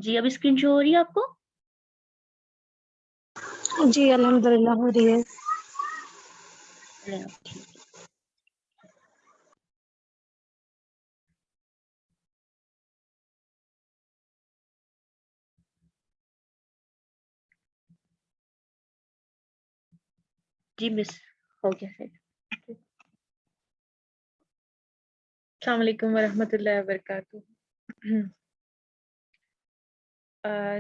जी, अब screen show हो रही है आपको? जी, अल्हम्दुलिल्लाह हो रही है। ठीक है। जी मिस, हो गया सेट। अस्सलाम वालेकुम वरहमतुल्लाहि वबरकातुहू।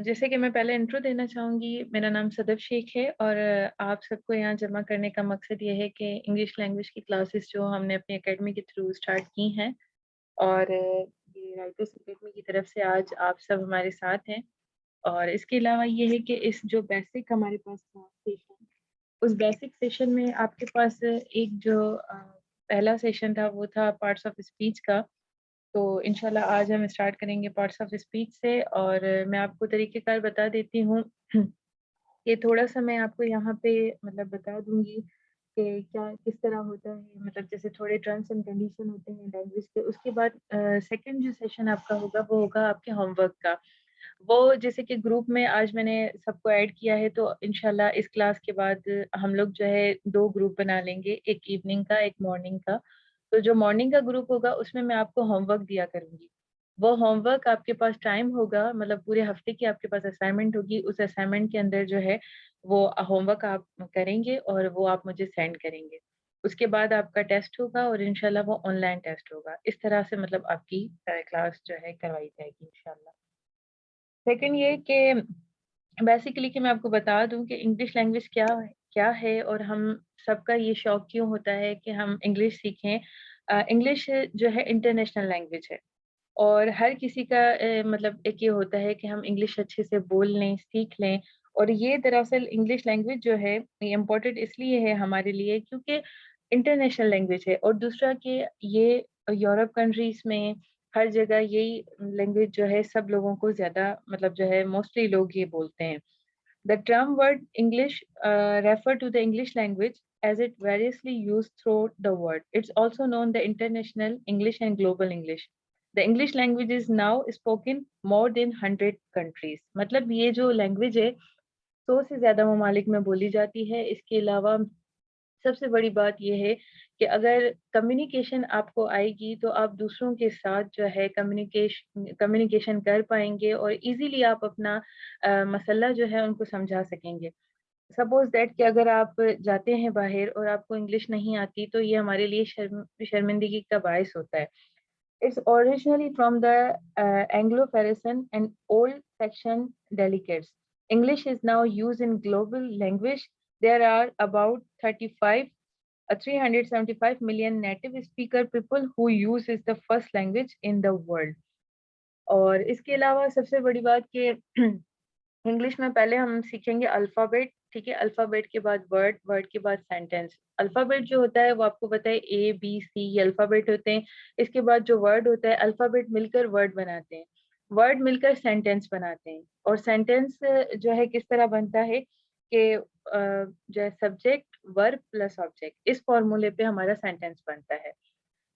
जैसे कि मैं पहले इंट्रो देना चाहूँगी, मेरा नाम सदफ शेख है और आप सबको यहाँ जमा करने का मकसद ये है कि इंग्लिश लैंग्वेज की क्लासेस जो हमने अपनी एकेडमी के थ्रू स्टार्ट की हैं और ये राइटर्स एकेडमी की तरफ से आज आप सब हमारे साथ हैं। और इसके अलावा ये है कि इस जो बेसिक हमारे पास सेशन, उस बेसिक सेशन में आपके पास एक जो पहला सेशन था वो था पार्ट्स ऑफ स्पीच का। तो इंशाल्लाह आज हम स्टार्ट करेंगे पार्ट्स ऑफ स्पीच से और मैं आपको तरीक़ेकार बता देती हूँ कि थोड़ा-सा मैं आपको यहाँ पे मतलब बता दूँगी कि क्या किस तरह होता है, मतलब जैसे थोड़े टर्म्स एंड कंडीशन होते हैं लैंग्वेज के। उसके बाद सेकंड जो सेशन आपका होगा वो होगा आपके होमवर्क का। वो जैसे कि ग्रुप में आज मैंने सबको ऐड किया है तो इंशाल्लाह इस क्लास के बाद हम लोग जो है 2 ग्रुप बना लेंगे, एक इवनिंग का, एक मॉर्निंग का। तो जो मॉर्निंग का ग्रुप होगा उसमें मैं आपको होमवर्क दिया करूँगी। वो होमवर्क आपके पास टाइम होगा, मतलब पूरे हफ्ते की आपके पास असाइनमेंट होगी, उस असाइनमेंट के अंदर जो है वो होमवर्क आप करेंगे और वो आप मुझे सेंड करेंगे। उसके बाद आपका टेस्ट होगा और इंशाल्लाह वो ऑनलाइन टेस्ट होगा। इस तरह से मतलब आपकी क्लास जो है करवाई जाएगी इंशाल्लाह। सेकंड ये कि बेसिकली कि मैं आपको बता दूँ कि इंग्लिश लैंग्वेज क्या है और हम सबका ये शौक क्यों होता है कि हम इंग्लिश सीखें। इंग्लिश जो है इंटरनेशनल लैंग्वेज है और हर किसी का मतलब एक ये होता है कि हम इंग्लिश अच्छे से बोल लें, सीख लें। और ये दरअसल इंग्लिश लैंग्वेज जो है ये इम्पोर्टेंट इसलिए है हमारे लिए क्योंकि इंटरनेशनल लैंग्वेज है और दूसरा कि ये यूरोप कंट्रीज़ में हर जगह यही लैंग्वेज जो है सब लोगों को ज़्यादा मतलब जो है मोस्टली लोग ये बोलते हैं। The term word English refer to the English language as it variously used throughout the world. It's also known the international English and global English. The English language is now spoken more than 100 countries. मतलब ये जो language है 100 से ज़्यादा ममालिक में बोली जाती है। इसके अलावा सबसे बड़ी बात ये है कि अगर कम्युनिकेशन आपको आएगी तो आप दूसरों के साथ जो है कम्युनिकेशन कर पाएँगे और ईज़िली आप अपना मसला जो है उनको समझा सकेंगे। सपोज़ दैट कि अगर आप जाते हैं बाहर और आपको इंग्लिश नहीं आती तो ये हमारे लिए शर्मिंदगी का बायस होता है। It's originally from the Anglo-Frisian and old Saxon dialects. English is now used in global language. There are about 375 million native speaker people who use is the first language in the world. और इसके अलावा सबसे बड़ी बात कि English में पहले हम सीखेंगे अल्फ़ाबेट, ठीक है? अल्फ़ाबेट के बाद वर्ड, वर्ड के बाद सेंटेंस। अल्फ़ाबेट जो होता है वो आपको पता है ए, बी, सी ये अल्फ़ाबेट होते हैं। इसके बाद जो वर्ड होता है अल्फ़ाबेट मिलकर वर्ड बनाते हैं। वर्ड मिलकर सेंटेंस बनाते हैं और सेंटेंस जो है किस तरह बनता है कि जो है सब्जेक्ट, वर्ब प्लस ऑब्जेक्ट इस फ़ॉर्मूले पे हमारा सेंटेंस बनता है।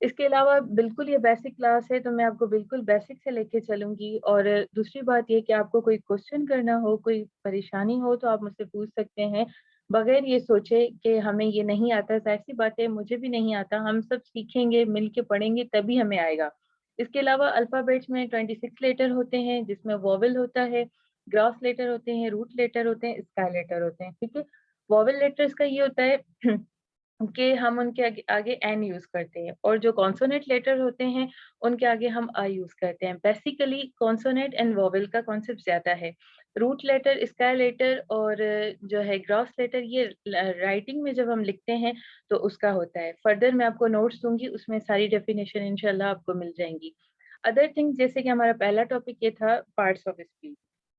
इसके अलावा बिल्कुल ये बेसिक क्लास है तो मैं आपको बिल्कुल बेसिक से लेके चलूँगी और दूसरी बात ये कि आपको कोई क्वेश्चन करना हो, कोई परेशानी हो तो आप मुझसे पूछ सकते हैं, बगैर ये सोचे कि हमें ये नहीं आता। ज़ाहिर-सी बात है मुझे भी नहीं आता, हम सब सीखेंगे, मिल के पढ़ेंगे तभी हमें आएगा। इसके अलावा अल्फ़ाबेट्स में 26 लेटर होते हैं जिसमें वोवेल होता है, ग्रॉस लेटर होते हैं, रूट लेटर होते हैं, स्काई लेटर होते हैं, ठीक है? वोवेल लेटर्स का ये होता है कि हम उनके आगे आगे एन यूज़ करते हैं और जो कॉन्सोनेंट लेटर होते हैं, उनके आगे हम आई यूज़ करते हैं। बेसिकली कॉन्सोनेंट एंड वोवेल का कॉन्सेप्ट ज़्यादा है। रूट लेटर, स्काई लेटर और जो है ग्रॉस लेटर ये राइटिंग में जब हम लिखते हैं, तो उसका होता है। फर्दर मैं आपको नोट्स दूँगी, उसमें सारी डेफिनेशन इंशाल्लाह आपको मिल जाएँगी। अदर थिंग्स जैसे कि हमारा पहला टॉपिक ये था parts of speech.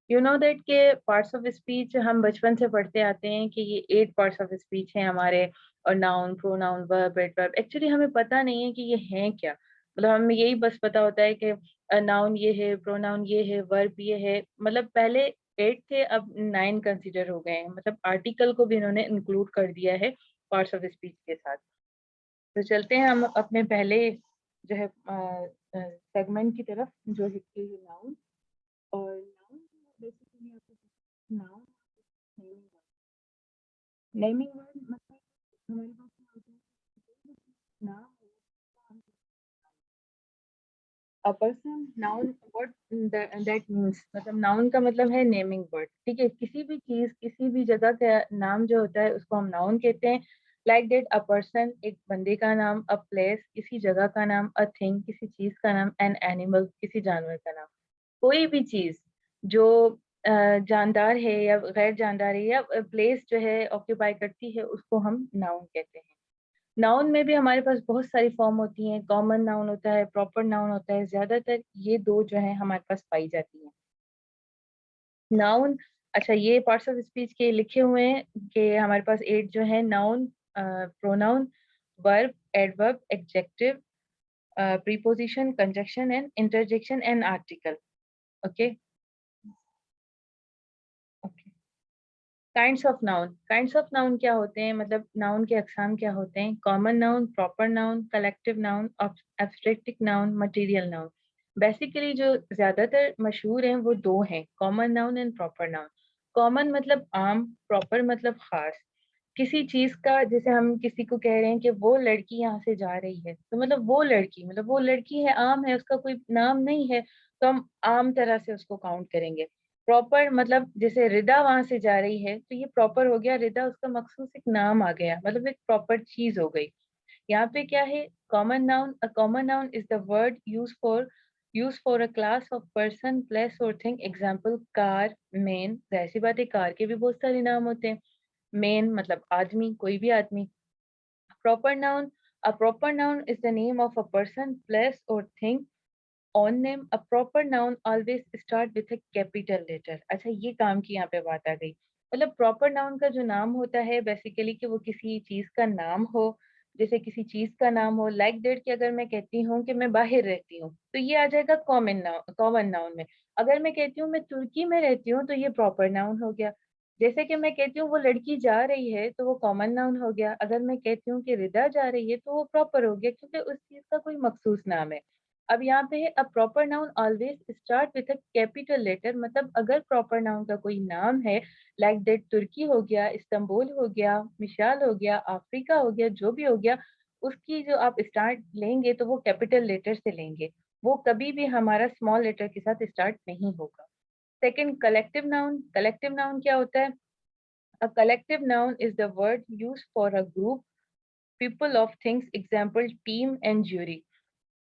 You know that के पार्ट्स ऑफ स्पीच हम बचपन से पढ़ते आते हैं कि ये 8 पार्ट्स ऑफ स्पीच हैं हमारे और noun, pronoun, verb, adverb. Actually हमें पता नहीं है कि ये हैं क्या? मतलब हमें यही बस पता होता है कि नाउन ये है, प्रोनाउन ये है, वर्ब ये है। मतलब पहले 8 थे अब 9 कंसीडर हो गए हैं। मतलब आर्टिकल को भी इन्होंने इंक्लूड कर दिया है पार्ट्स ऑफ स्पीच के साथ। तो चलते हैं हम अपने पहले जो है सेगमेंट की तरफ जो है कि नाउन। और नाउन नाउन नेमिंग वर्ड मतलब हमारे पास क्या होता है नाम a person noun what that means मतलब नाउन का मतलब है नेमिंग वर्ड ठीक है किसी भी चीज किसी भी जगह का नाम जो होता है उसको हम नाउन कहते हैं लाइक दैट अ पर्सन एक बंदे का नाम अ प्लेस किसी जगह का नाम अ थिंग किसी चीज का नाम एन एनिमल किसी जानवर का नाम कोई भी चीज जो जानदार है या गैर जानदार है या प्लेस जो है ऑक्यूपाई करती है उसको हम नाउन कहते हैं नाउन में भी हमारे पास बहुत सारी फॉर्म होती हैं कॉमन नाउन होता है प्रॉपर नाउन होता है ज्यादातर ये दो जो है हमारे पास पाई जाती हैं नाउन अच्छा ये पार्ट्स ऑफ स्पीच के लिखे हुए हैं कि हमारे पास 8 जो है noun pronoun verb adverb adjective preposition conjunction and interjection and article okay okay kinds of noun क्या होते हैं मतलब नाउन के अकसाम क्या होते हैं common noun proper noun collective noun abstractive noun material noun basically जो ज्यादातर मशहूर हैं वो दो हैं common noun and proper noun common मतलब आम प्रॉपर मतलब खास किसी चीज का जैसे हम किसी को कह रहे हैं कि वो लड़की यहाँ से जा रही है तो मतलब वो लड़की है आम है उसका कोई नाम नहीं है तो हम आम तरह से उसको काउंट करेंगे प्रॉपर मतलब जैसे रिदा वहां से जा रही है तो ये प्रॉपर हो गया रिदा उसका मखसूस एक नाम आ गया मतलब एक प्रॉपर चीज हो गई यहाँ पे क्या है common noun a common noun is the word use for a class of person place और थिंग एग्जाम्पल कार मेन जाहिर सी बात है कार के भी बहुत सारे नाम होते हैं मेन मतलब आदमी कोई भी आदमी proper noun a proper noun is the name of a person place और thing on name a proper noun always start with a capital letter अच्छा ये काम की यहाँ पे बात आ गई मतलब प्रॉपर नाउन का जो नाम होता है बेसिकली कि वो किसी चीज का नाम हो जैसे किसी चीज का नाम हो लाइक दैट कि अगर मैं कहती हूँ कि मैं बाहर रहती हूँ तो ये आ जाएगा कॉमन नाउन में अगर मैं कहती हूँ मैं तुर्की में रहती हूँ तो ये प्रॉपर नाउन हो गया जैसे कि मैं कहती हूँ वो लड़की जा रही है तो वो कॉमन नाउन हो गया अगर मैं कहती हूँ कि रिदा जा रही है तो वो प्रॉपर हो गया क्योंकि उस चीज का कोई मखसूस नाम है अब यहाँ पे है a proper noun always start with a capital letter मतलब अगर प्रॉपर नाउन का कोई नाम है लाइक दैट तुर्की हो गया इस्तांबुल हो गया मिशाल हो गया अफ्रीका हो गया जो भी हो गया उसकी जो आप स्टार्ट लेंगे तो वो कैपिटल लेटर से लेंगे वो कभी भी हमारा स्मॉल लेटर के साथ स्टार्ट नहीं होगा सेकंड कलेक्टिव नाउन क्या होता है अ collective noun is the word use for a group people of things example team and jury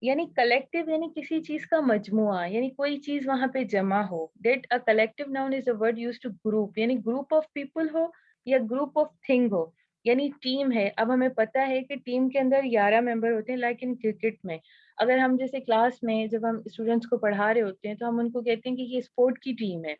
यानी कलेक्टिव यानी किसी चीज का मजमुआ यानी कोई चीज वहां पे जमा हो डेट a collective noun is a word use to group यानी ग्रुप ऑफ पीपल हो या ग्रुप ऑफ थिंग हो यानी टीम है अब हमें पता है कि टीम के अंदर 11 मेंबर होते हैं लाइक इन क्रिकेट में अगर हम जैसे क्लास में जब हम स्टूडेंट्स को पढ़ा रहे होते हैं तो हम उनको कहते हैं कि ये स्पोर्ट की टीम है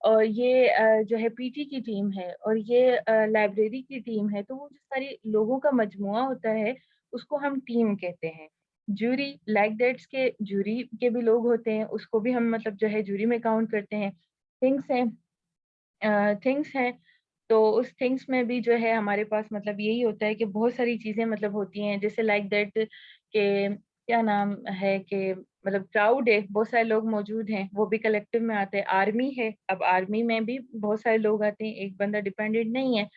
और ये जो है पीटी की टीम है और ये लाइब्रेरी की टीम है तो वो जो सारे लोगों का मजमुआ होता है उसको हम टीम कहते हैं जूरी लाइक दैट्स के जूरी के भी लोग होते हैं उसको भी हम मतलब जो है जूरी में काउंट करते हैं थिंग्स हैं थिंग्स हैं तो उस थिंग्स में भी जो है हमारे पास मतलब यही होता है कि बहुत सारी चीजें मतलब होती हैं जैसे लाइक दैट के क्या नाम है कि मतलब क्राउड है बहुत सारे लोग मौजूद हैं वो भी कलेक्टिव में आते हैं आर्मी है अब आर्मी में भी बहुत सारे लोग आते हैं एक बंदा डिपेंडेंट नहीं है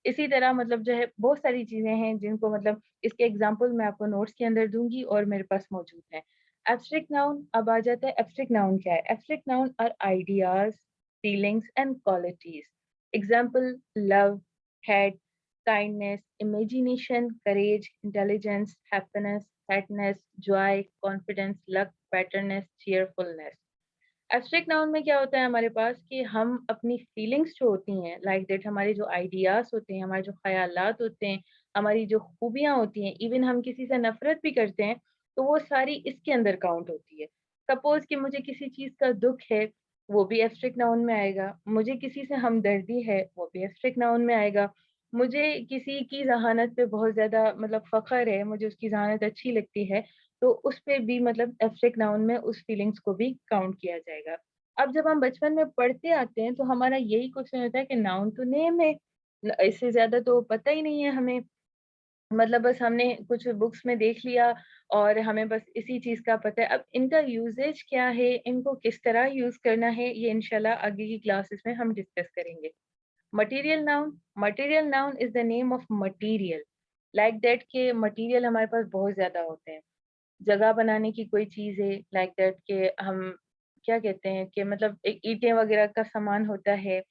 इसी तरह मतलब जो है बहुत सारी चीजें हैं जिनको मतलब इसके एग्जांपल मैं आपको नोट्स के अंदर दूंगी और मेरे पास मौजूद है एब्स्ट्रैक्ट नाउन अब आ जाता है एब्स्ट्रैक्ट नाउन क्या है abstract noun are ideas feelings and qualities example love hate kindness imagination courage intelligence happiness sadness joy confidence luck betterness cheerfulness abstract noun में क्या होता है हमारे पास कि हम अपनी फीलिंग्स जो होती हैं लाइक दैट हमारे जो आइडियाज होते हैं हमारे जो ख्यालात होते हैं हमारी जो खूबियां होती हैं इवन हम किसी से नफरत भी करते हैं तो वो सारी इसके अंदर काउंट होती है सपोज कि मुझे किसी चीज का दुख है वो भी एब्स्ट्रैक्ट नाउन में आएगा मुझे किसी से हमदर्दी है वो भी एब्स्ट्रैक्ट नाउन में आएगा मुझे किसी की जहानत पे बहुत ज्यादा मतलब फख्र है मुझे उसकी जहानत अच्छी लगती है तो उस पे भी मतलब एब्स्ट्रैक्ट नाउन में उस फीलिंग्स को भी काउंट किया जाएगा अब जब हम बचपन में पढ़ते आते हैं तो हमारा यही क्वेश्चन होता है कि नाउन तो नेम है इससे ज्यादा तो पता ही नहीं है हमें मतलब बस हमने कुछ बुक्स में देख लिया और हमें बस इसी चीज़ का पता है। अब इनका यूसेज क्या है, इनको किस तरह यूज़ करना है, ये इंशाल्लाह आगे की क्लासेस में हम डिस्कस करेंगे। Material noun is the name of material, like that के मटीरियल हमारे पास बहुत ज़्यादा होते हैं। जगह बनाने की कोई चीज़ है, लाइक दैट के हम क्या कहते हैं कि मतलब एक ईंटें वगैरह का सामान होता है,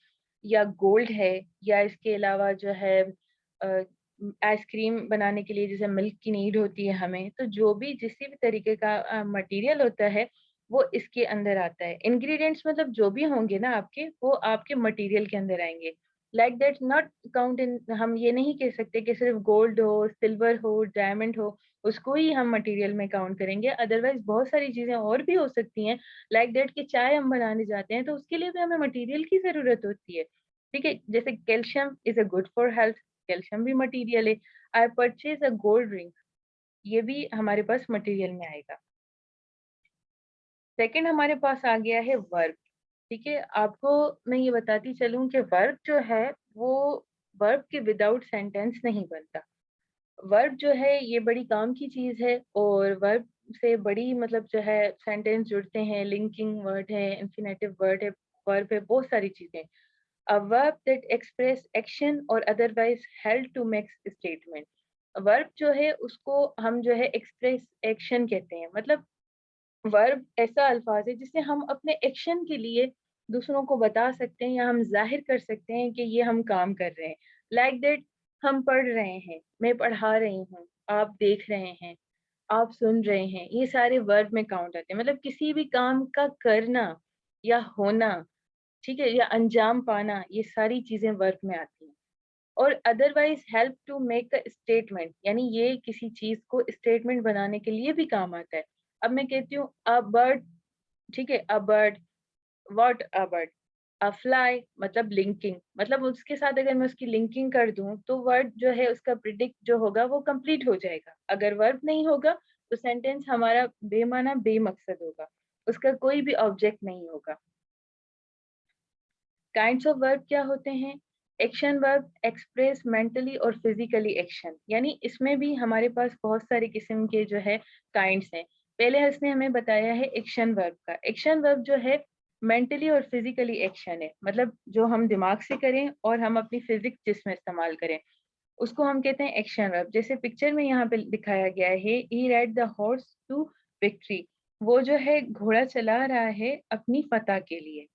या गोल्ड है, या इसके अलावा जो है आइसक्रीम बनाने के लिए जैसे मिल्क की नीड होती है हमें, तो जो भी किसी भी तरीके का मटेरियल होता है, वो इसके अंदर आता है। इंग्रीडिएंट्स मतलब जो भी होंगे ना आपके, वो आपके मटेरियल के अंदर आएँगे। Like that not count in, हम ये नहीं कह सकते कि सिर्फ गोल्ड हो, सिल्वर हो, डायमंड हो, उसको ही हम मटेरियल में काउंट करेंगे। अदरवाइज़ बहुत सारी चीज़ें और भी हो सकती हैं, लाइक दैट कि चाय हम बनाने जाते हैं, तो उसके लिए भी हमें मटेरियल की ज़रूरत होती है। ठीक है? जैसे calcium is a good for health, calcium भी मटेरियल है। आई परचेज़ अ गोल्ड रिंग, ये भी हमारे पास मटेरियल में आएगा। सेकंड हमारे पास आ गया है वर्ब, ठीक है? आपको मैं ये बताती चलूँ कि वर्ब जो है, वो वर्ब के विदाउट सेंटेंस नहीं बनता। वर्ब जो है ये बड़ी काम की चीज़ है, और वर्ब से बड़ी मतलब जो है सेंटेंस जुड़ते हैं, लिंकिंग वर्ड है, इंफिनिटिव वर्ड है, वर्ब है, बहुत सारी चीज़ें। A verb that express action और otherwise help to make statement. Verb जो है उसको हम जो है एक्सप्रेस एक्शन कहते हैं। मतलब वर्ब ऐसा अल्फाज है जिससे हम अपने एक्शन के लिए दूसरों को बता सकते हैं, या हम ज़ाहिर कर सकते हैं कि ये हम काम कर रहे हैं। लाइक दैट, हम पढ़ रहे हैं, मैं पढ़ा रही हूँ, आप देख रहे हैं, आप सुन रहे हैं, ये सारे वर्ब में काउंट आते हैं। मतलब किसी भी काम का करना या होना, ठीक है, या अंजाम पाना, ये सारी चीज़ें वर्ब में आती हैं। और otherwise help to make a statement, यानी ये किसी चीज़ को स्टेटमेंट बनाने के लिए भी काम आता है। अब मैं कहती हूँ अ बर्ड, ठीक है, a bird, what a bird, a fly, मतलब लिंकिंग, मतलब उसके साथ अगर मैं उसकी लिंकिंग कर दूँ, तो वर्ड जो है उसका प्रिडिक्ट जो होगा वो कंप्लीट हो जाएगा। अगर वर्ब नहीं होगा, तो सेंटेंस हमारा बेमाना, बेमकसद होगा। उसका कोई भी ऑब्जेक्ट नहीं होगा। काइंड्स ऑफ वर्ब क्या होते हैं? एक्शन वर्ब एक्सप्रेस मेंटली और फिजिकली एक्शन, यानी इसमें भी हमारे पास बहुत सारे किस्म के जो है काइंड्स हैं। पहले इसने हमें बताया है एक्शन वर्ब का। एक्शन वर्ब जो है मेंटली और फिजिकली एक्शन है, मतलब जो हम दिमाग से करें और हम अपनी फिजिक्स जिसमें इस्तेमाल करें, उसको हम कहते हैं एक्शन वर्ब। जैसे पिक्चर में यहाँ पे दिखाया गया है, he ride the horse to victory, वो जो है घोड़ा चला रहा है अपनी फतह के लिए।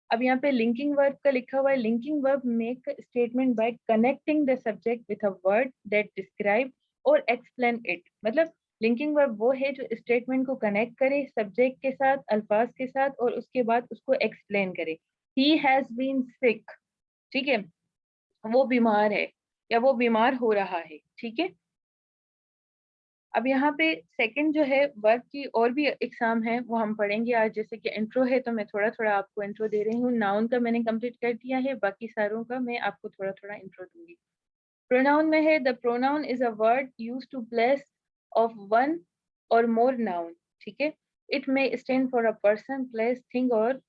अब यहाँ पे लिंकिंग वर्ब का लिखा हुआ है, linking verb make statement by connecting the subject with a word that describe और एक्सप्लेन इट। मतलब लिंकिंग वर्ब वो है जो स्टेटमेंट को कनेक्ट करे सब्जेक्ट के साथ, अल्फाज के साथ, और उसके बाद उसको एक्सप्लेन करे। ही हैज बीन सिक, ठीक है, वो बीमार है, या वो बीमार हो रहा है, ठीक है। अब यहाँ पे सेकंड जो है वर्ब की और भी इकसाम है, वो हम पढ़ेंगे आज। जैसे कि इंट्रो है, तो मैं थोड़ा-थोड़ा आपको इंट्रो दे रही हूँ। नाउन का मैंने कंप्लीट कर दिया है, बाकी सारों का मैं आपको थोड़ा-थोड़ा इंट्रो दूँगी। प्रोनाउन में है, the pronoun is a word used to place of one और मोर नाउन, ठीक है। It may stand for a person, place, thing और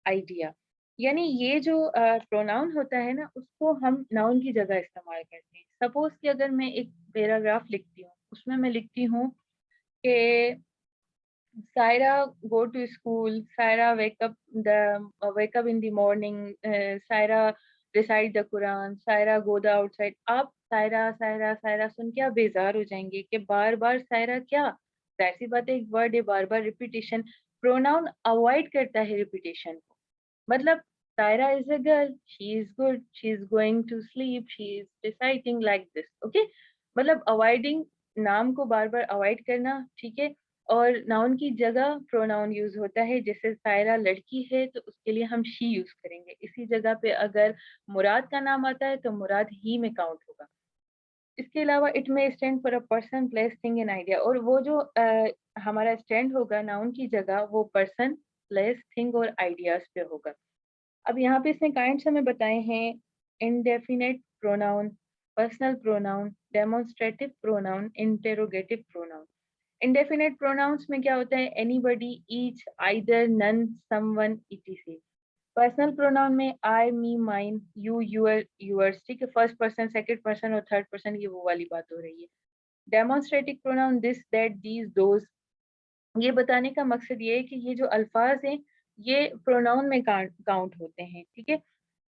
आइडिया। यानी ये जो प्रोनाउन होता है ना, उसको हम नाउन की जगह इस्तेमाल करते हैं। सपोज़ कि अगर मैं एक पैराग्राफ लिखती हूँ, उसमें मैं लिखती हूँ कि Saira go to school, Saira wake up in the morning, Saira recite the Quran, Saira go the outside। आप सायरा सायरा सायरा सुन के आप बेजार हो जाएंगे कि बार बार सायरा क्या, जाहिर सी बात है एक वर्ड है, बार बार रिपीटेशन। प्रोनाउन अवॉइड करता है रिपीटेशन को। मतलब Saira is a girl, she is good, she is going to sleep, she is reciting like this, okay. मतलब अवॉइडिंग, नाम को बार बार अवॉइड करना, ठीक है। और नाउन की जगह प्रोनाउन यूज होता है। जैसे सायरा लड़की है, तो उसके लिए हम शी यूज करेंगे। इसी जगह पे अगर मुराद का नाम आता है, तो मुराद ही में काउंट होगा। इसके अलावा इट में stand for a person, place, thing and idea. और वो जो हमारा स्टैंड होगा नाउन की जगह, वो पर्सन, प्लेस, थिंग और आइडियाज पे होगा। अब यहाँ पे इसने काइंड्स हमें बताए हैं, indefinite pronoun, personal pronoun, demonstrative pronoun, interrogative pronoun. Indefinite pronouns में क्या होता है? Anybody, each, either, none, someone, etc। Personal pronoun में I, me, mine, you, your, yours, ठीक है, फर्स्ट पर्सन, सेकंड पर्सन और थर्ड पर्सन, ये वो वाली बात हो रही है। Demonstrative pronoun this, that, these, those, ये बताने का मकसद ये है कि ये जो अल्फाज हैं ये प्रोनाउन में काउंट होते हैं, ठीक है।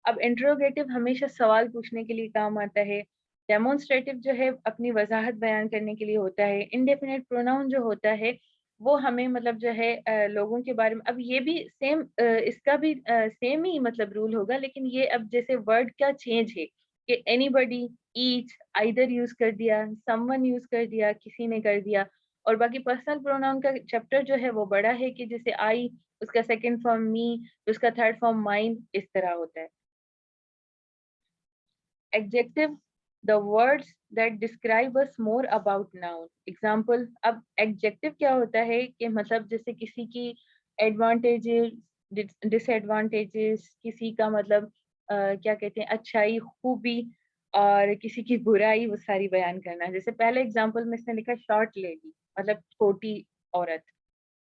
अब इंट्रोगेटिव हमेशा सवाल पूछने के लिए काम आता है। डेमोन्स्ट्रेटिव जो है अपनी वजाहत बयान करने के लिए होता है। इंडेफिनिट प्रोनाउन जो होता है वो हमें मतलब जो है लोगों के बारे में, अब ये भी सेम, इसका भी सेम ही मतलब रूल होगा, लेकिन ये अब जैसे वर्ड का चेंज है कि एनीबडी, ईच, आइदर यूज कर दिया, समवन यूज कर दिया, किसी ने कर दिया। और बाकी पर्सनल प्रोनाउन का चैप्टर जो है वो बड़ा है कि जैसे आई, उसका सेकंड फॉर्म मी, उसका थर्ड फॉर्म माइन, इस तरह होता है। Adjective, the words that describe us more about noun. Example, अब एडजेक्टिव क्या होता है कि मतलब जैसे किसी की एडवांटेजेस, डिसएडवांटेजेस, किसी का मतलब क्या कहते हैं अच्छाई, खूबी, और किसी की बुराई, वो सारी बयान करना। जैसे पहले एग्जाम्पल में इसने लिखा शॉर्ट लेडी, मतलब छोटी औरत।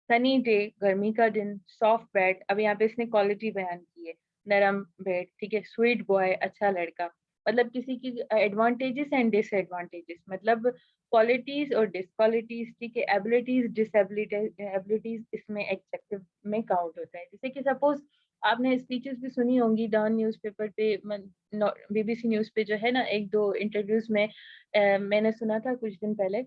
सनी डे, गर्मी का दिन। सॉफ्ट बेड, अब यहाँ पे इसने क्वालिटी बयान की है, नरम बेड, ठीक है। स्वीट बॉय, अच्छा लड़का। मतलब किसी की एडवांटेजेस एंड डिसएडवांटेजेस, मतलब क्वालिटीज और डिसक्वालिटीज, ठीक है। एबिलिटीज, डिसएबिलिटीज, एबिलिटीज इसमें एडजेक्टिव में काउंट होता है। जैसे कि सपोज आपने स्पीचेस भी सुनी होंगी डॉन न्यूज़पेपर पे, बीबीसी न्यूज़ पे जो है ना, एक दो इंटरव्यूज में मैंने सुना था कुछ दिन पहले।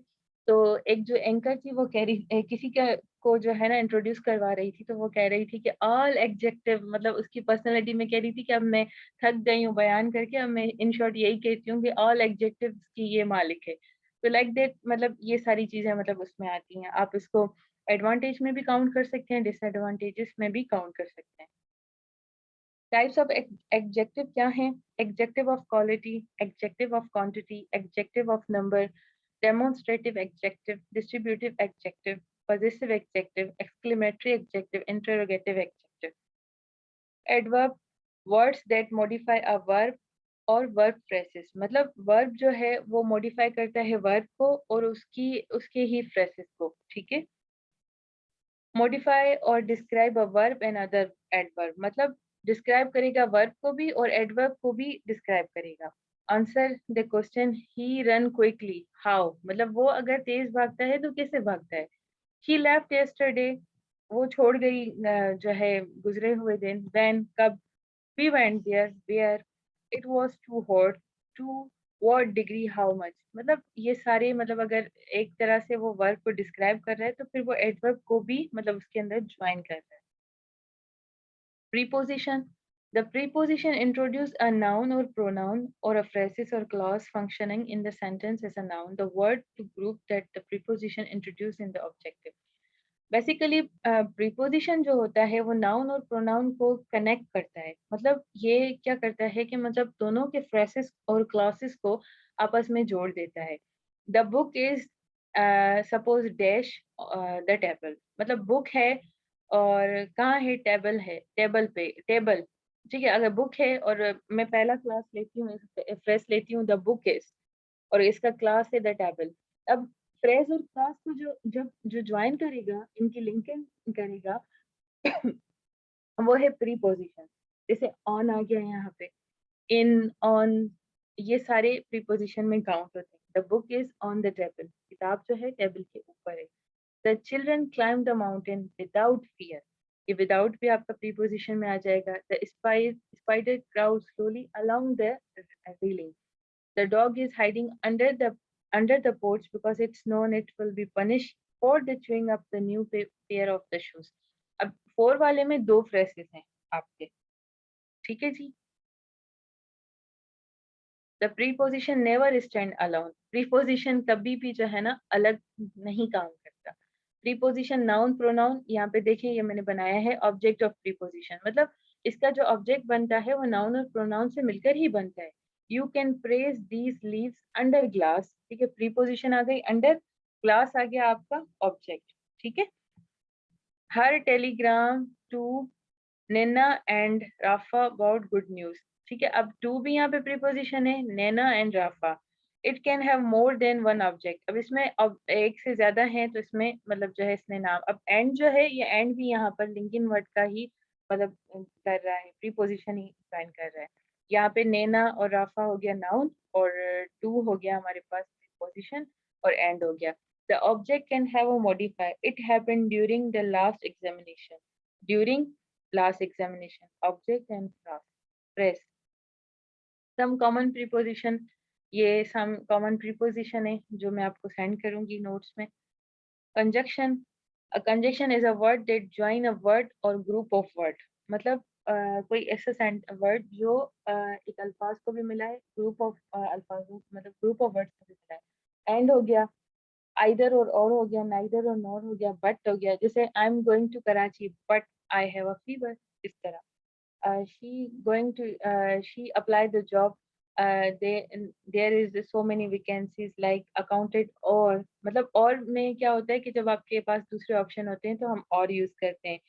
तो एक जो एंकर थी वो कह रही किसी का को जो है ना इंट्रोड्यूस करवा रही थी, तो वो कह रही थी कि ऑल एडजेक्टिव, मतलब उसकी पर्सनालिटी में कह रही थी कि अब मैं थक गई हूँ बयान करके, अब मैं इन शॉर्ट यही कहती हूँ कि ऑल एडजेक्टिव्स की ये मालिक है। तो लाइक दैट, मतलब ये सारी चीजें मतलब उसमें आती हैं। आप इसको एडवांटेज में भी काउंट कर सकते हैं, डिसएडवांटेजेस में भी काउंट कर सकते हैं। टाइप्स ऑफ एडजेक्टिव क्या हैं? Adjective of quality, adjective of quantity, adjective of number, demonstrative adjective, distributive adjective, possessive adjective, exclamatory adjective, interrogative adjective. Adverb, words that modify a verb और verb phrases, मतलब verb जो है वो modify करता है verb को और उसके ही phrases को, ठीक है। modify और describe a verb and other adverb, मतलब describe करेगा verb को भी और adverb को भी describe करेगा। Answer the question, he run quickly, how, मतलब वो अगर तेज भागता है तो कैसे भागता है। He left yesterday, वो छोड़ गई जो है गुजरे हुए दिन। When, कब। We went there, where. It was too hot, to what degree, how much, मतलब ये सारे, मतलब अगर एक तरह से वो वर्ब को डिस्क्राइब कर रहा है तो फिर वो एडवर्ब को भी मतलब उसके अंदर ज्वाइन कर रहा है। Preposition, the preposition introduce a noun or pronoun or a phrase or clause functioning in the sentence as a noun, the word to group that the preposition introduced in the objective। Basically preposition जो होता है वो noun और pronoun को connect करता है, मतलब ये क्या करता है कि मतलब दोनों के फ्रेसेस और क्लॉसेस को आपस में जोड़ देता है। The book is, suppose dash the table, मतलब बुक है और कहाँ है, टेबल है, टेबल पे, टेबल, ठीक है। अगर बुक है और मैं पहला क्लास लेती हूँ, फ्रेस लेती हूँ, द बुक इज, और इसका क्लास है द टेबल। अब फ्रेज और क्लास को जो ज्वाइन करेगा, इनकी लिंकिंग करेगा, वो है प्रीपोजिशन। जैसे ऑन आ गया यहाँ पे, इन, ऑन, ये सारे प्रीपोजिशन में काउंट होते हैं। The book is on the table, किताब जो है टेबल के ऊपर है। The children climb the mountain without fear, ये विदाउट भी आपका प्रीपोजिशन में आ जाएगा। The spider crowd slowly along the railing. The dog is hiding under the porch because it's known it will be punished for the chewing up the new pair of the shoes। अब four वाले में दो phrases हैं आपके, ठीक है जी। The preposition never stand alone, preposition कभी भी जो है ना अलग नहीं काम करता। प्रीपोजिशन नाउन प्रोनाउन, यहाँ पे देखिए ये मैंने बनाया है ऑब्जेक्ट ऑफ प्रीपोजिशन, मतलब इसका जो ऑब्जेक्ट बनता है वो नाउन और प्रोनाउन से मिलकर ही बनता है। You can press these leaves under glass, ठीक है, प्रीपोजिशन आ गई अंडर, ग्लास आ गया आपका ऑब्जेक्ट, ठीक है। Her telegram to Naina and Rafa about good news, ठीक है। अब टू भी यहाँ पे प्रीपोजिशन है, Naina and Rafa. It can have more than one object, अब इसमें अब एक से ज्यादा है तो इसमें मतलब जो है इसने नाम, अब एंड जो है ये एंड भी यहाँ पर लिंकिंग वर्ड का ही मतलब कर रहा है, प्रीपोजिशन ही ज्वाइन कर रहा है। यहाँ पे नैना और राफा हो गया नाउन, और टू हो गया हमारे पास प्रीपोजिशन, और एंड हो गया। The object can have a modifier, it happened during the last examination, during last examination, object and class, press. Some common preposition, ये सम कॉमन प्रीपोजिशन है जो मैं आपको सेंड करूंगी नोट्स में। Conjunction, a conjunction is a word that join a word or group of word, मतलब कोई ऐसा वर्ड जो एक अल्फाज को भी मिला है, ग्रुप ऑफ अल्फाजों मतलब ग्रुप ऑफ वर्ड्स को भी मिला है। एंड हो गया, आइदर और हो गया, नाइदर और नॉर हो गया, बट हो गया, जैसे I am going to Karachi but I have a fever, इस तरह। she going to she applied the job, they there is so many vacancies like accounted, और मतलब और में क्या होता है कि जब आपके पास दूसरे ऑप्शन होते हैं तो हम और यूज करते हैं,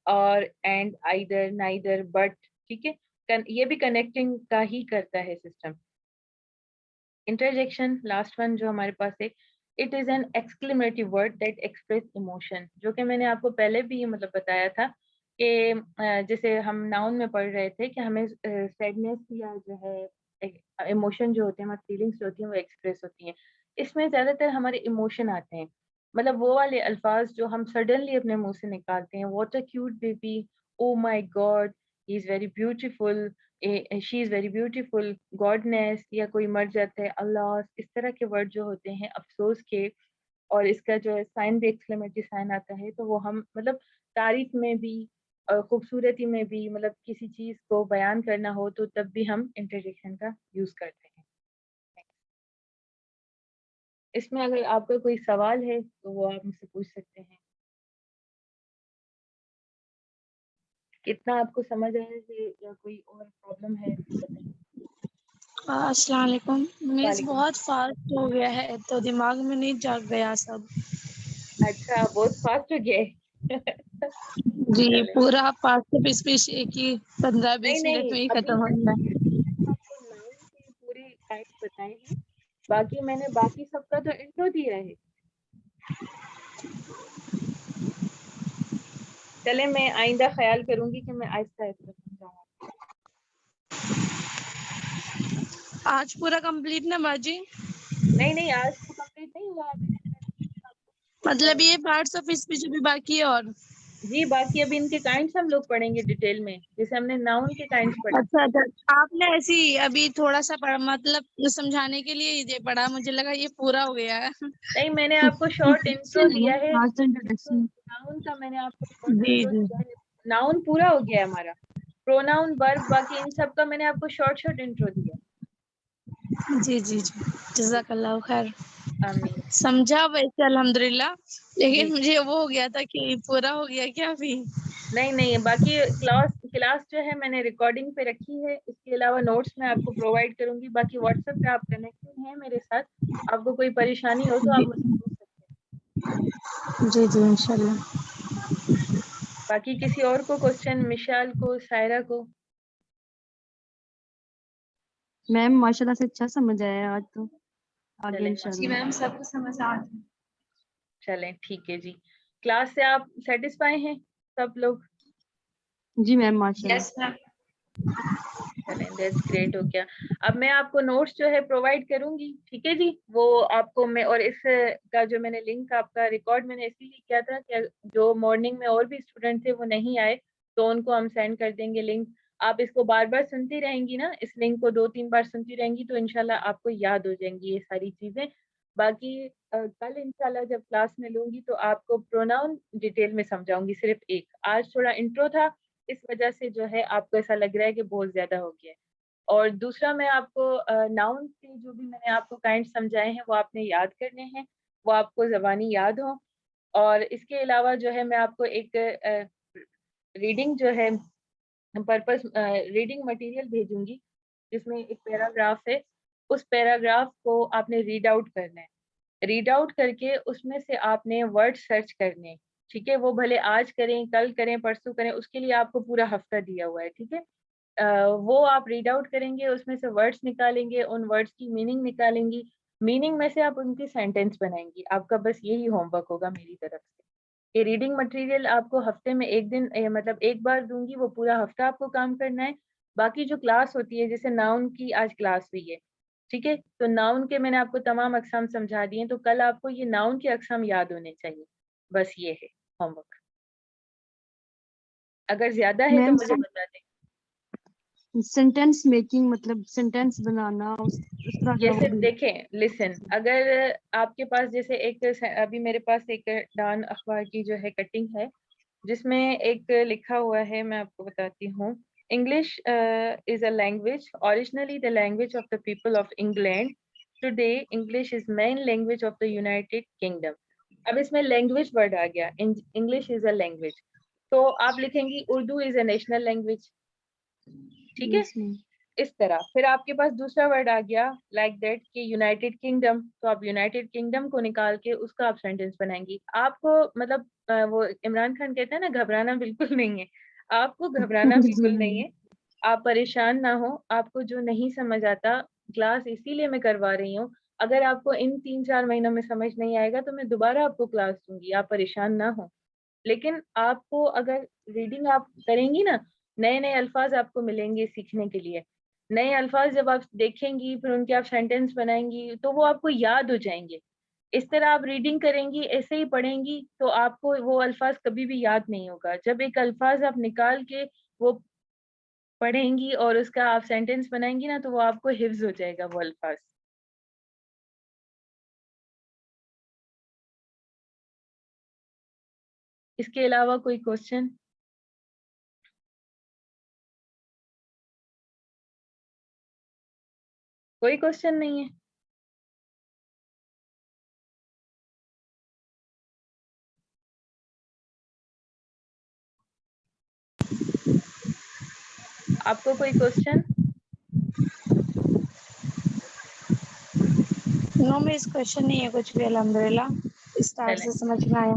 और एंड आइदर नाइदर बट, ठीक है। ये भी कनेक्टिंग का ही करता है सिस्टम। इंटरजेक्शन, लास्ट वन जो हमारे पास है, it is an exclamative word that express emotion, जो कि मैंने आपको पहले भी मतलब बताया था कि जैसे हम नाउन में पढ़ रहे थे कि हमें सैडनेस या जो है इमोशन जो होते हैं, हमारी फीलिंग्स जो होती हैं वो एक्सप्रेस होती हैं। इसमें ज्यादातर हमारे इमोशन आते हैं, मतलब वो वाले अल्फाज जो हम सडनली अपने मुंह से निकालते हैं, what a cute baby, oh my God, he is very beautiful, she is very beautiful, goodness, या कोई मर जाता है, अल्लाह, इस तरह के वर्ड जो होते हैं अफसोस के, और इसका जो है साइन भी एक्सक्लेमेटरी साइन आता है, तो वो हम मतलब तारीफ में भी खूबसूरती में भी, मतलब किसी चीज को बयान करना हो तो तब भी हम इंटरजेक्शन का यूज करते हैं। इसमें अगर आपका कोई सवाल है तो वो आप मुझसे पूछ सकते हैं। कितना आपको समझ आया है या कोई और प्रॉब्लम है तो बताइए। अस्सलाम वालेकुम। मीन्स वालेकुम। बहुत फास्ट हो गया है तो दिमाग में नहीं जाग गया सब। अच्छा, बहुत फास्ट हो गया है। जी, चले, पूरा 500 पीस एक ही पंद्रह नहीं बीस मिनट नहीं, में ही अभी खत्म हो मैंने गया है। सिर्फ आपको नाउन के पूरे टाइप्स बताए हैं, बाकी मैंने बाकी सबका तो इंट्रो दिया है। चले, मैं आइंदा ख्याल करूंगी कि मैं आहिस्ता आहिस्ता समझाऊँ। आज पूरा कंप्लीट ना बाजी? नहीं नहीं, आज तो कंप्लीट नहीं हुआ अभी, मैंने मतलब आपको ये पार्ट्स ऑफ स्पीच भी बाकी है और? जी, बाकी अभी इनके काइंड्स हम लोग पढ़ेंगे डिटेल में, जैसे हमने नाउन के काइंड्स पढ़े। अच्छा अच्छा, आपने ऐसी अभी थोड़ा सा पढ़ा, मतलब समझाने के लिए ये पढ़ा, मुझे लगा ये पूरा हो गया है। नहीं, मैंने आपको शॉर्ट इंट्रो इंट्रोडक्शन है दिया है। ना, आज तो इंट्रोडक्शन। नाउन का मैंने आपको शॉर्ट जी इंट्रो जी दिया है। नाउन पूरा हो गया है हमारा, प्रोनाउन वर्ब बाकी इन सब का मैंने आपको शॉर्ट शॉर्ट इंट्रो दिया जी जी जी, है। जज़ाकल्लाह खैर। आमीन। समझा वैसे अल्हम्दुलिल्लाह, जी, लेकिन मुझे वो हो गया था कि पूरा हो गया क्या अभी? नहीं नहीं, बाकी क्लास क्लास जो है मैंने रिकॉर्डिंग पे रखी है, इसके अलावा नोट्स मैं आपको प्रोवाइड करूंगी। बाकी व्हाट्सएप पे आप कनेक्टेड हैं मेरे साथ, आपको कोई परेशानी हो तो जी आप मुझसे पूछ सकते हैं। जी जी, इंशाल्लाह। बाकी किसी और को क्वेश्चन, मिशाल को, सायरा को? मैम माशाल्लाह से अच्छा समझ आया आज तो। आगे चलें जी इंशाल्लाह। मैम, सबको समझ आ गया। चलें, ठीक है जी। क्लास से आप सेटिस्फाई हैं सब लोग? जी मैम माशाल्लाह। Yes ma'am. चलें, दैट्स ग्रेट हो गया। अब मैं आपको नोट्स जो है प्रोवाइड करूंगी, ठीक है जी। वो आपको मैं, और इस का जो मैंने लिंक आपका रिकॉर्ड मैंने इसीलिए किया था कि जो मॉर्निंग में और भी स्टूडेंट थे वो नहीं आए, तो उनको हम सेंड कर देंगे लिंक। आप इसको बार बार सुनती रहेंगी ना, इस लिंक को 2-3 बार सुनती रहेंगी तो इंशाल्लाह आपको याद हो जाएंगी ये सारी चीजें। बाकी कल इंशाल्लाह जब क्लास में लूंगी तो आपको प्रोनाउन डिटेल में समझाऊंगी, सिर्फ एक। आज थोड़ा इंट्रो था, इस वजह से जो है आपको ऐसा लग रहा है कि बहुत ज्यादा हो गया है। और दूसरा, मैं आपको नाउन के जो भी मैंने आपको काइंड समझाए हैं वो आपने याद करने हैं, वो आपको ज़बानी याद हो। और इसके अलावा जो है मैं आपको एक रीडिंग जो है पर्पस रीडिंग मटेरियल भेजूंगी, जिसमें एक पैराग्राफ है। उस पैराग्राफ को आपने रीड आउट करना है। रीड आउट करके उसमें से आपने वर्ड सर्च करने, ठीक है। वो भले आज करें, कल करें, परसों करें, उसके लिए आपको पूरा हफ्ता दिया हुआ है, ठीक है। वो आप रीड आउट करेंगे, उसमें से वर्ड्स निकालेंगे, उन वर्ड्स की मीनिंग निकालेंगी, मीनिंग में से आप उनकी सेंटेंस बनाएंगी। आपका बस यही होमवर्क होगा मेरी तरफ से। ये रीडिंग मटेरियल आपको हफ्ते में एक दिन मतलब एक बार दूंगी, वो पूरा हफ्ता आपको काम करना है। बाकी जो क्लास होती है, जैसे नाउन की आज क्लास हुई है, ठीक है, तो नाउन के मैंने आपको तमाम अक़साम समझा दिए, तो कल आपको ये नाउन के अक़साम याद होने चाहिए। बस ये है होमवर्क। अगर ज्यादा है तो मैम मुझे बता दें। सेंटेंस मेकिंग मतलब सेंटेंस बनाना उस तरह ये का वो सिर्फ भी। देखें, लिसन, अगर आपके पास जैसे अभी मेरे पास एक डान अखबार की जो है कटिंग है, जिसमें एक लिखा हुआ है, मैं आपको बताती हूँ। English is a language, originally the language of the people of England. Today English is main language of the United kingdom. अब इसमें लैंग्वेज वर्ड आ गया, इंग्लिश इज अ लैंग्वेज, तो आप लिखेंगी Urdu is a national language, ठीक है, yes ma'am. इस तरह। फिर आपके पास दूसरा वर्ड आ गया लाइक दैट कि यूनाइटेड किंगडम, तो आप यूनाइटेड किंगडम को निकाल के उसका आप सेंटेंस बनाएंगी। आपको मतलब वो इमरान खान कहते हैं ना, घबराना बिल्कुल नहीं है, आपको घबराना जी बिल्कुल नहीं मैम। है। आप परेशान ना हो, आपको जो नहीं समझ आता, क्लास इसीलिए मैं करवा रही हूँ। अगर आपको इन 3-4 महीनों में समझ नहीं आएगा तो मैं दोबारा आपको क्लास दूंगी, आप परेशान ना हो। लेकिन आपको अगर रीडिंग आप करेंगी ना, नए नए अल्फाज आपको मिलेंगे सीखने के लिए। नए अल्फाज जब आप देखेंगी, फिर उनके आप सेंटेंस बनाएंगी, तो वो आपको याद हो जाएंगे। इस तरह आप रीडिंग करेंगी, ऐसे ही पढ़ेंगी, तो आपको वो अल्फाज कभी भी याद नहीं होगा। जब एक अल्फाज आप निकाल के वो पढ़ेंगी और उसका आप सेंटेंस बनाएंगी ना, तो वो आपको हिफ्ज हो जाएगा वो अल्फाज। इसके अलावा कोई क्वेश्चन? कोई क्वेश्चन नहीं है? आपको कोई क्वेश्चन? नो मिस, क्वेश्चन नहीं है कुछ भी, अल्हम्दुलिल्लाह स्टार्ट चलें, से समझ में आया।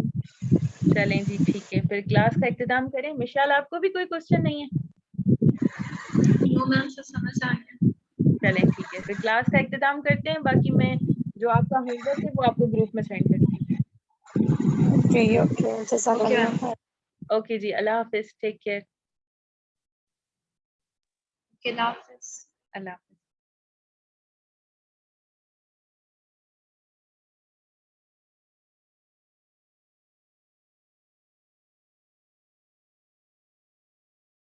चलें जी, ठीक है, फिर क्लास का इख्तिताम करें। मिशाल, आपको भी कोई क्वेश्चन नहीं है? नो मैम, सब समझ आ गया। चलें ठीक है, फिर क्लास का इख्तिताम करते हैं। बाकी मैं जो आपका होमवर्क है वो आपको ग्रुप में सेंड करती ओके ओके, हूँ। जज़ाकल्लाह खैर। ओके जी, अल्लाह हाफिज, टेक केयर। अल्लाह हाफ़िज़। अल्लाह।